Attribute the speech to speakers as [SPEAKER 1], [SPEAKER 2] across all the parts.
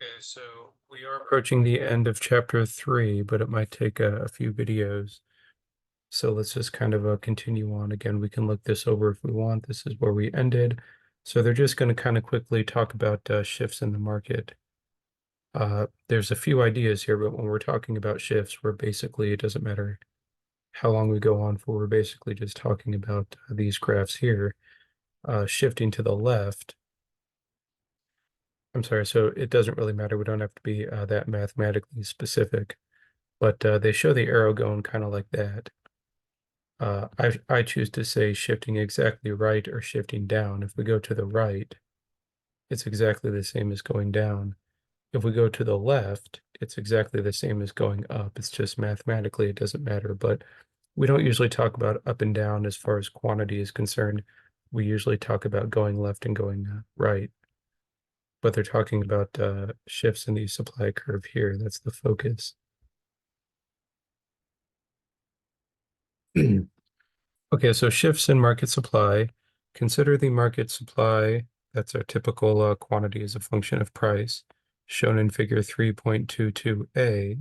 [SPEAKER 1] Okay, so we are approaching the end of chapter 3, but it might take a few videos. So let's just kind of continue on. Again, we can look this over if we want. This is where we ended. So they're just going to kind of quickly talk about shifts in the market. There's a few ideas here, but when we're talking about shifts, we're basically, it doesn't matter how long we go on for, we're basically just talking about these graphs here. Shifting to the left, I'm sorry, so it doesn't really matter. We don't have to be that mathematically specific, but they show the arrow going kind of like that. I choose to say shifting exactly right or shifting down. If we go to the right, it's exactly the same as going down. If we go to the left, it's exactly the same as going up. It's just mathematically, it doesn't matter. But we don't usually talk about up and down as far as quantity is concerned. We usually talk about going left and going right. But they're talking about shifts in the supply curve here. That's the focus. Okay, so shifts in market supply. Consider the market supply, that's our typical quantity as a function of price, shown in figure 3.22a.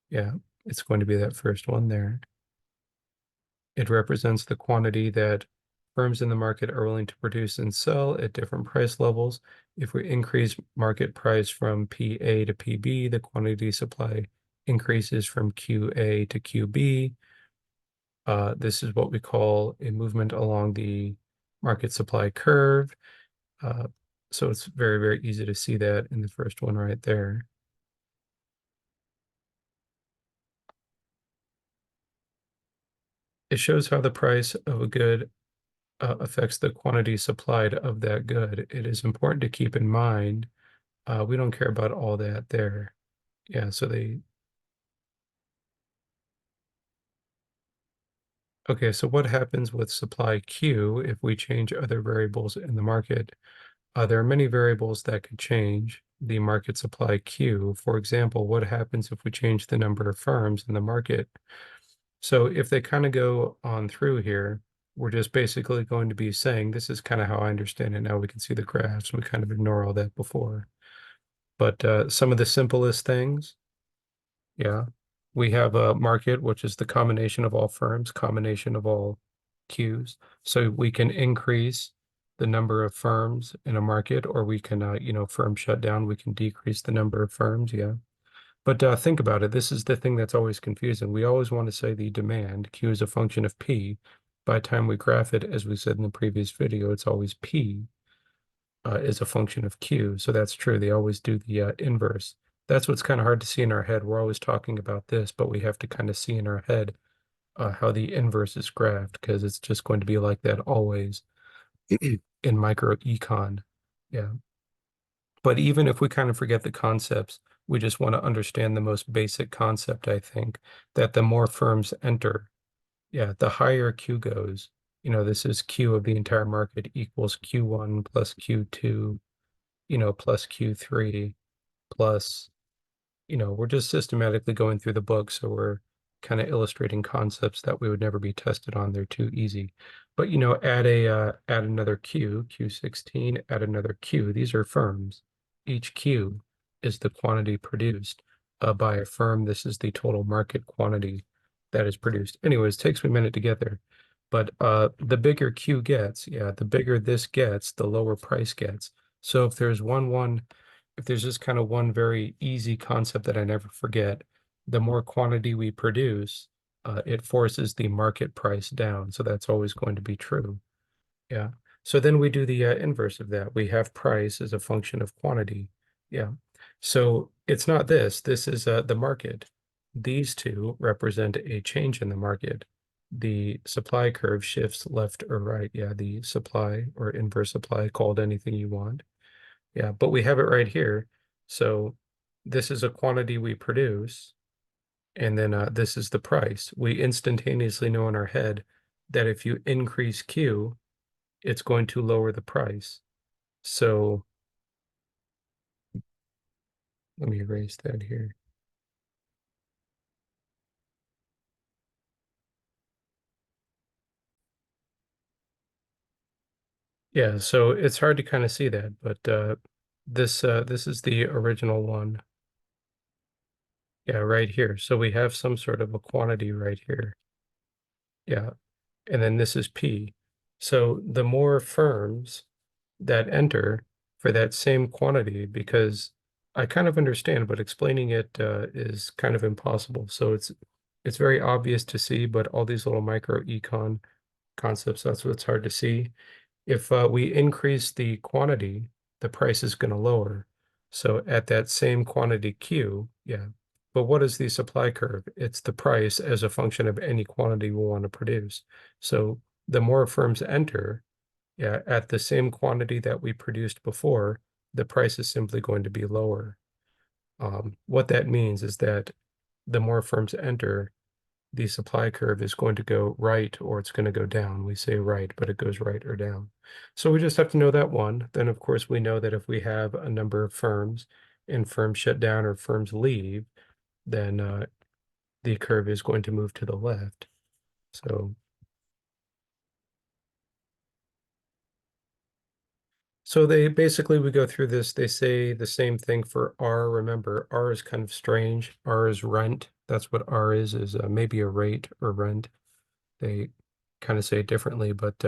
[SPEAKER 1] Yeah, it's going to be that first one there. It represents the quantity that firms in the market are willing to produce and sell at different price levels. If we increase market price from PA to PB, the quantity supply increases from QA to QB. This is what we call a movement along the market supply curve. Uh, so it's very, very easy to see that in the first one right there. It shows how the price of a good affects the quantity supplied of that good. It is important to keep in mind, we don't care about all that there. Yeah, so okay, so what happens with supply Q if we change other variables in the market? There are many variables that could change the market supply Q. For example, what happens if we change the number of firms in the market? So if they kind of go on through here, we're just basically going to be saying, this is kind of how I understand it now. We can see the graphs. We kind of ignore all that before. But some of the simplest things, yeah, we have a market, which is the combination of all firms, combination of all Qs. So we can increase the number of firms in a market, or we can, firm shut down. We can decrease the number of firms. Yeah. But think about it. This is the thing that's always confusing. We always want to say the demand, Q is a function of P. By the time we graph it, as we said in the previous video, it's always P is a function of Q. So that's true. They always do the inverse. That's what's kind of hard to see in our head. We're always talking about this, but we have to kind of see in our head how the inverse is graphed because it's just going to be like that always in micro econ. Yeah. But even if we kind of forget the concepts, we just want to understand the most basic concept, I think, that the more firms enter, yeah, the higher Q goes. This is Q of the entire market equals Q1 plus Q2, plus Q3 plus, we're just systematically going through the book. So we're kind of illustrating concepts that we would never be tested on. They're too easy. But, add another Q, Q16, add another Q. These are firms. Each Q is the quantity produced by a firm. This is the total market quantity that is produced. Anyways, it takes me a minute to get there. But the bigger Q gets, yeah, the bigger this gets, the lower price gets. So if there's just kind of one very easy concept that I never forget, the more quantity we produce, it forces the market price down. So that's always going to be true. Yeah. So then we do the inverse of that. We have price as a function of quantity. Yeah. So it's not this. This is the market. These two represent a change in the market. The supply curve shifts left or right. Yeah, the supply or inverse supply, called anything you want. Yeah, but we have it right here. So this is a quantity we produce, and then this is the price. We instantaneously know in our head that if you increase Q, it's going to lower the price. So let me erase that here. Yeah, so it's hard to kind of see that, but This is the original one. Yeah, right here. So we have some sort of a quantity right here. Yeah. And then this is P. So the more firms that enter for that same quantity, because I kind of understand, but explaining it is kind of impossible. So it's very obvious to see, but all these little micro econ concepts, that's what's hard to see. If we increase the quantity, the price is going to lower. So at that same quantity Q, yeah. But what is the supply curve? It's the price as a function of any quantity we want to produce. So the more firms enter, yeah, at the same quantity that we produced before, the price is simply going to be lower. What that means is that the more firms enter, the supply curve is going to go right or it's going to go down. We say right, but it goes right or down. So we just have to know that one. Then, of course, we know that if we have a number of firms and firms shut down or firms leave, then the curve is going to move to the left. So they basically, we go through this, they say the same thing for R. Remember, R is kind of strange. R is rent. That's what R is maybe a rate or rent. They kind of say it differently, but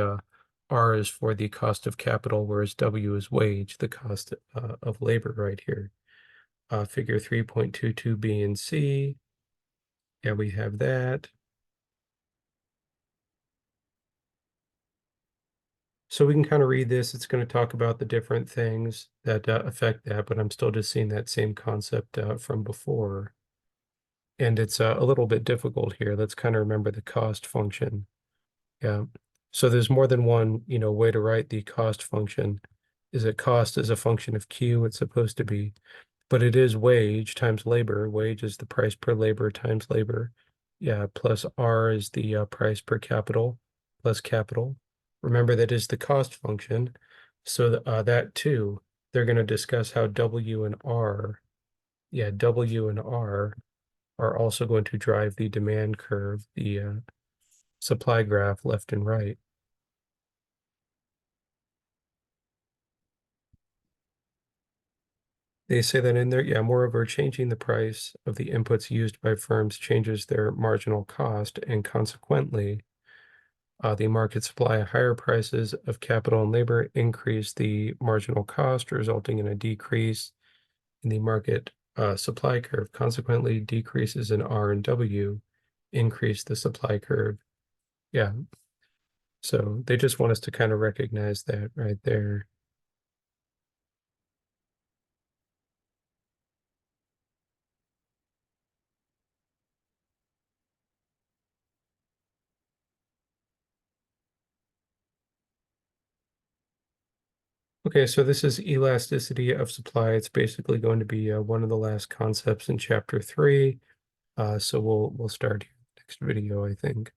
[SPEAKER 1] R is for the cost of capital, whereas W is wage, the cost of labor right here. Figure 3.22 B and C. Yeah, we have that. So we can kind of read this. It's going to talk about the different things that affect that, but I'm still just seeing that same concept from before. And it's a little bit difficult here. Let's kind of remember the cost function. Yeah. So there's more than one, way to write the cost function. Is it cost as a function of Q? It's supposed to be, but it is wage times labor. Wage is the price per labor times labor. Yeah, plus R is the price per capital plus capital. Remember that is the cost function. So that too, they're going to discuss how W and R, yeah, W and R are also going to drive the demand curve, the supply graph left and right. They say that in there, yeah, moreover, changing the price of the inputs used by firms changes their marginal cost, and consequently, the market supply higher prices of capital and labor increase the marginal cost, resulting in a decrease in the market supply curve. Consequently, decreases in R and W increase the supply curve. Yeah, so they just want us to kind of recognize that right there. Okay, so this is elasticity of supply. It's basically going to be one of the last concepts in chapter 3. So we'll start here next video, I think.